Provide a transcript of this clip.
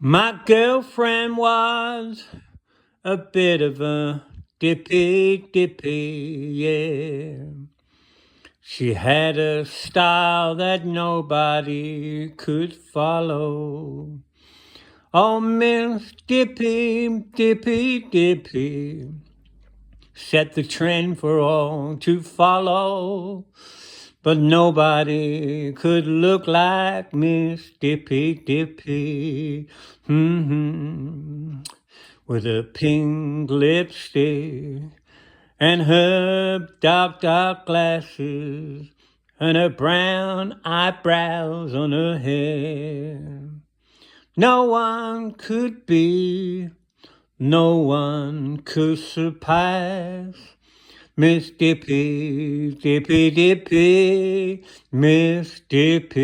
My girlfriend was a bit of a dippy, yeah. She had a style that nobody could follow. Oh, Miss Dippy, set the trend for all to follow. But nobody could look like Miss Dippy. With a pink lipstick and her dark glasses and her brown eyebrows on her hair. No one could be, no one could surpass Miss Dippy, Miss Dippy.